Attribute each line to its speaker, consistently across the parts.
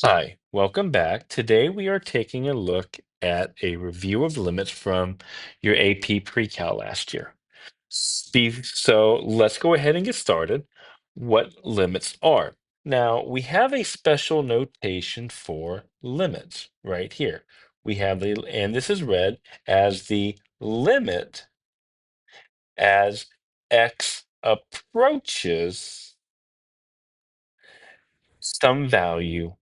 Speaker 1: Hi, welcome back. Today we are taking a look at a review of limits from your AP Pre-Cal last year. So let's go ahead and get started. What limits are. Now we have a special notation for limits right here. We have and this is read as the limit as x approaches some value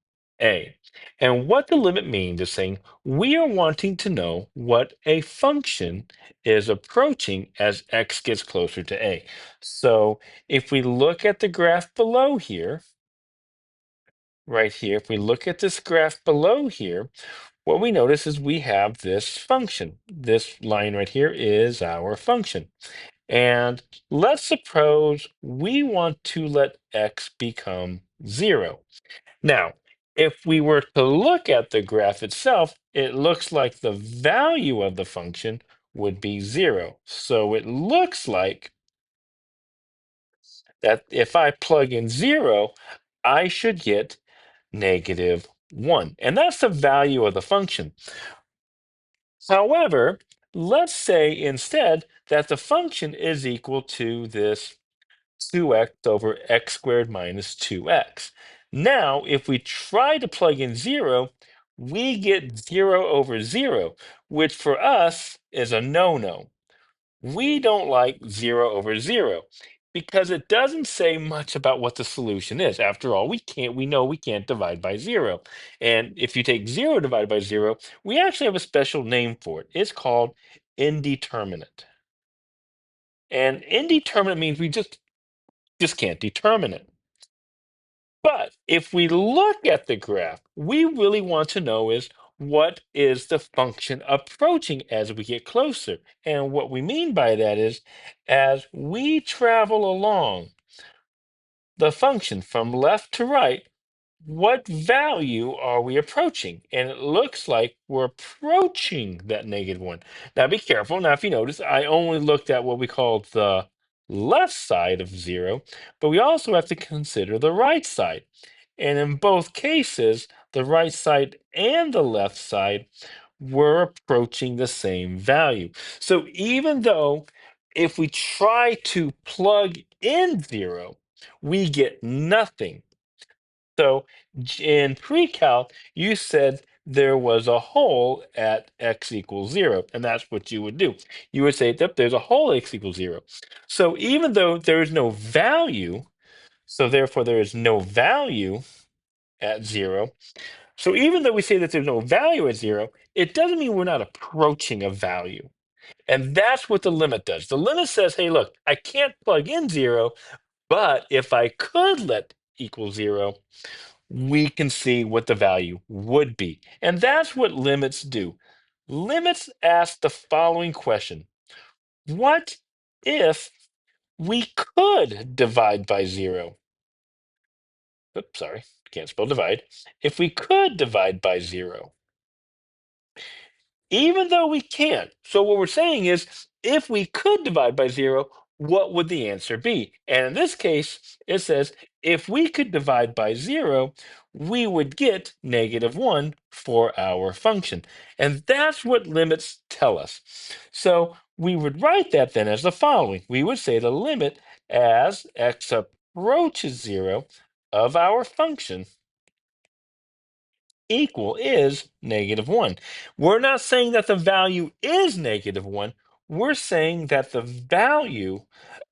Speaker 1: a. And what the limit means is saying we are wanting to know what a function is approaching as x gets closer to a. So if we look at the graph below here, right here, if we look at this graph below here, what we notice is we have this function. This line right here is our function. And let's suppose we want to let x become 0. Now, if we were to look at the graph itself, it looks like the value of the function would be 0. So it looks like that if I plug in 0, I should get -1. And that's the value of the function. However, let's say instead that the function is equal to this 2x over x squared minus 2x. Now, if we try to plug in 0, we get 0 over 0, which for us is a no-no. We don't like 0 over 0 because it doesn't say much about what the solution is. After all, we know we can't divide by 0. And if you take 0 divided by 0, we actually have a special name for it. It's called indeterminate. And indeterminate means we just can't determine it. But if we look at the graph, we really want to know is what is the function approaching as we get closer? And what we mean by that is as we travel along the function from left to right, what value are we approaching? And it looks like we're approaching that -1. Now be careful. Now, if you notice, I only looked at what we call the left side of 0, but we also have to consider the right side. And in both cases, the right side and the left side were approaching the same value. So even though if we try to plug in 0, we get nothing. So in pre-calc, you said there was a hole at x equals 0, and that's what you would do. You would say that there's a hole at x equals 0. So even though there is no value, so therefore there is no value at 0. So even though we say that there's no value at 0, it doesn't mean we're not approaching a value. And that's what the limit does. The limit says, hey, look, I can't plug in 0, but if I could let equal 0, we can see what the value would be. And that's what limits do. Limits ask the following question. What if we could divide by 0? Oops, sorry, can't spell divide. If we could divide by 0, even though we can't. So what we're saying is, if we could divide by 0, what would the answer be? And in this case, it says, if we could divide by 0, we would get -1 for our function. And that's what limits tell us. So we would write that then as the following. We would say the limit as x approaches 0 of our function equal is -1. We're not saying that the value is -1. We're saying that the value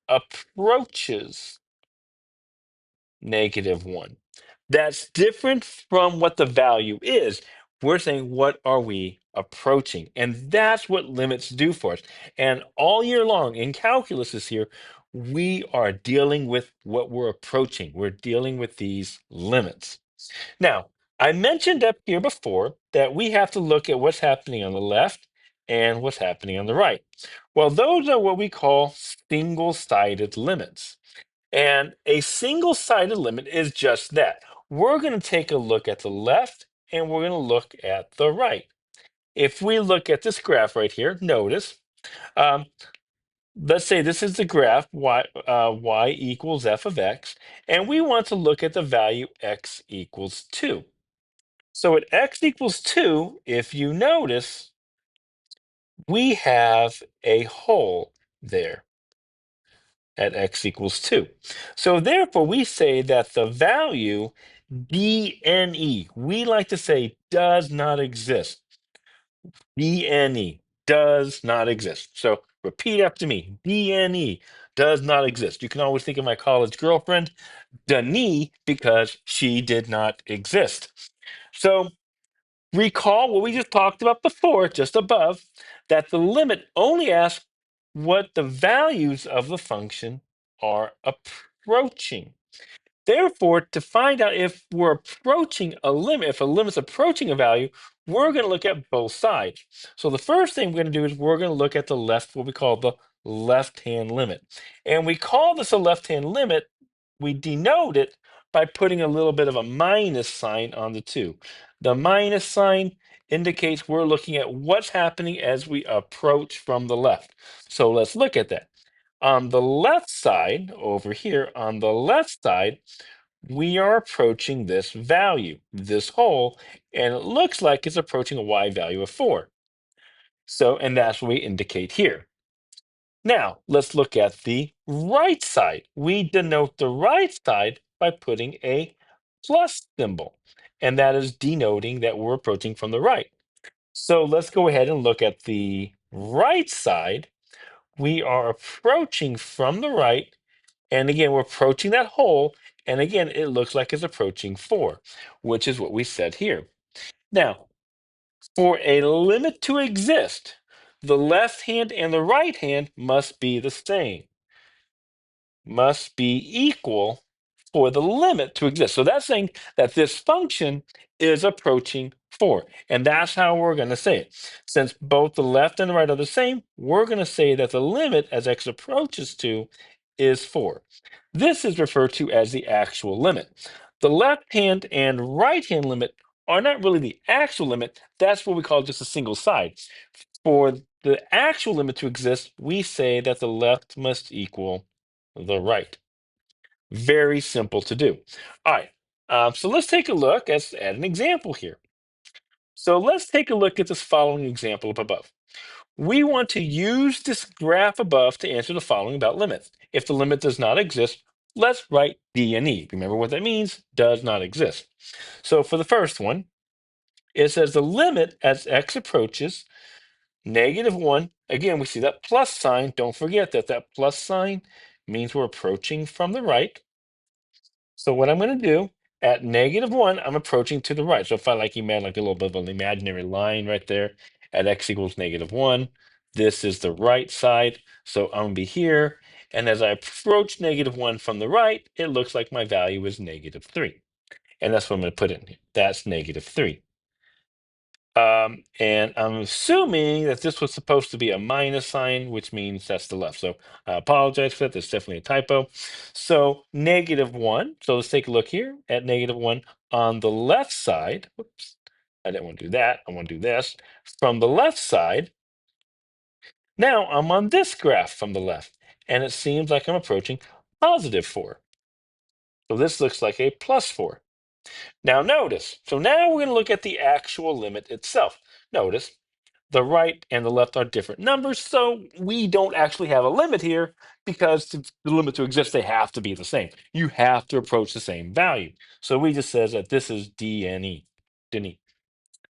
Speaker 1: approaches -1. That's different from what the value is. We're saying, what are we approaching? And that's what limits do for us. And all year long in calculus this year, we are dealing with what we're approaching. We're dealing with these limits. Now, I mentioned up here before that we have to look at what's happening on the left and what's happening on the right. Well, those are what we call single-sided limits. And a single-sided limit is just that. We're going to take a look at the left and we're going to look at the right. If we look at this graph right here, notice, um, let's say this is the graph y equals f of x, and we want to look at the value x equals 2. So at x equals 2, if you notice, we have a hole there at x equals 2. So therefore, we say that the value dne, we like to say does not exist. dne does not exist. So repeat after me. dne does not exist. You can always think of my college girlfriend, Dani, because she did not exist. So recall what we just talked about before, just above, that the limit only asks what the values of the function are approaching. Therefore, to find out if we're approaching a limit, if a limit's approaching a value, we're going to look at both sides. So the first thing we're going to do is we're going to look at the left, what we call the left-hand limit. And we call this a left-hand limit. We denote it by putting a little bit of a minus sign on the two. The minus sign indicates we're looking at what's happening as we approach from the left. So let's look at that. On the left side, over here, on the left side, we are approaching this value, this hole, and it looks like it's approaching a y value of 4. So, and that's what we indicate here. Now, let's look at the right side. We denote the right side by putting a plus symbol, and that is denoting that we're approaching from the right. So let's go ahead and look at the right side. We are approaching from the right, and again, we're approaching that hole, and again, it looks like it's approaching 4, which is what we said here. Now, for a limit to exist, the left hand and the right hand must be the same, must be equal for the limit to exist. So that's saying that this function is approaching 4. And that's how we're going to say it. Since both the left and the right are the same, we're going to say that the limit as x approaches to is 4. This is referred to as the actual limit. The left hand and right hand limit are not really the actual limit. That's what we call just a single side. For the actual limit to exist, we say that the left must equal the right. Very simple to do. All right, so let's take a look at an example here. So let's take a look at this following example up above. We want to use this graph above to answer the following about limits. If the limit does not exist, let's write D and E. Remember what that means? Does not exist. So for the first one, it says the limit as x approaches -1. Again, we see that plus sign. Don't forget that that plus sign means we're approaching from the right. So what I'm going to do at -1, I'm approaching to the right. So if I like imagine like a little bit of an imaginary line right there at x equals -1, this is the right side. So I'm going to be here. And as I approach -1 from the right, it looks like my value is -3. And that's what I'm going to put in here. That's -3. And I'm assuming that this was supposed to be a minus sign, which means that's the left. So I apologize for that. There's definitely a typo. So -1. So let's take a look here at -1 on the left side. Whoops, I didn't want to do that. I want to do this. From the left side, now I'm on this graph from the left, and it seems like I'm approaching +4. So this looks like a +4. Now notice, so now we're going to look at the actual limit itself. Notice the right and the left are different numbers, so we don't actually have a limit here because the limit to exist, they have to be the same. You have to approach the same value. So we just says that this is DNE. DNE.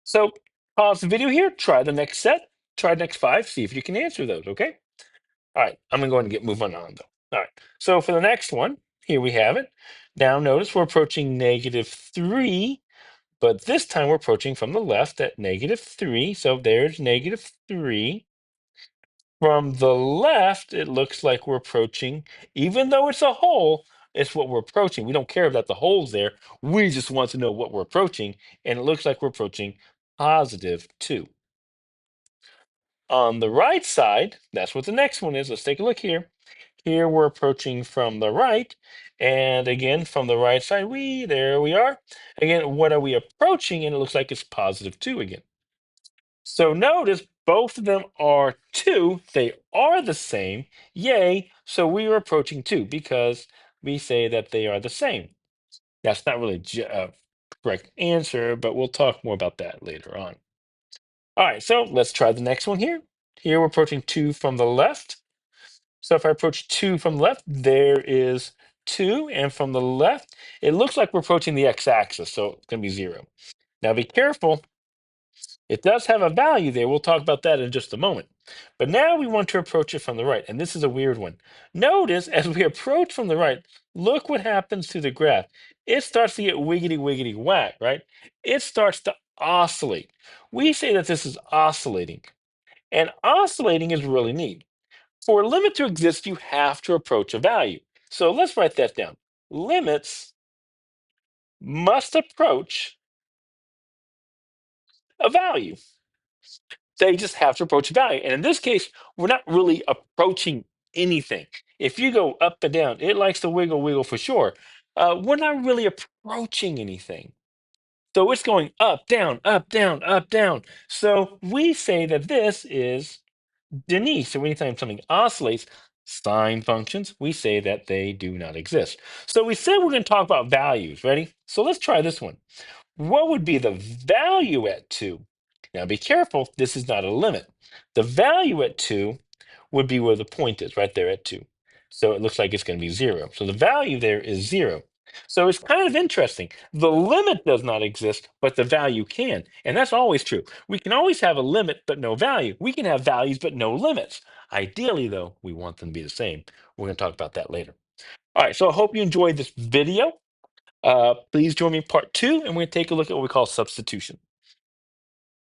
Speaker 1: So pause the video here, try the next set, try the next 5, see if you can answer those, okay? All right, I'm going to get moving on though. All right, so for the next one, here we have it. Now notice we're approaching -3, but this time we're approaching from the left at -3. So there's -3. From the left, it looks like we're approaching, even though it's a hole, it's what we're approaching. We don't care that the hole's there. We just want to know what we're approaching. And it looks like we're approaching +2. On the right side, that's what the next one is. Let's take a look here. Here we're approaching from the right. And again, from the right side, there we are. Again, what are we approaching? And it looks like it's +2 again. So notice both of them are 2. They are the same. Yay. So we are approaching 2 because we say that they are the same. That's not really correct answer, but we'll talk more about that later on. All right, so let's try the next one here. Here we're approaching 2 from the left. So if I approach 2 from the left, there is 2. And from the left, it looks like we're approaching the x-axis, so it's going to be 0. Now be careful. It does have a value there. We'll talk about that in just a moment. But now we want to approach it from the right. And this is a weird one. Notice as we approach from the right, look what happens to the graph. It starts to get wiggity, wiggity, whack, right? It starts to oscillate. We say that this is oscillating. And oscillating is really neat. For a limit to exist, you have to approach a value. So let's write that down. Limits must approach a value. They just have to approach a value. And in this case, we're not really approaching anything. If you go up and down, it likes to wiggle, wiggle for sure. We're not really approaching anything. So it's going up, down, up, down, up, down. So we say that this is Denise. So anytime something oscillates, sine functions, we say that they do not exist. So we said we're going to talk about values. Ready? So let's try this one. What would be the value at 2? Now be careful, this is not a limit. The value at 2 would be where the point is, right there at 2. So it looks like it's going to be 0. So the value there is 0. So it's kind of interesting. The limit does not exist, but the value can. And that's always true. We can always have a limit, but no value. We can have values, but no limits. Ideally, though, we want them to be the same. We're going to talk about that later. All right, so I hope you enjoyed this video. Please join me in part 2, and we're going to take a look at what we call substitution.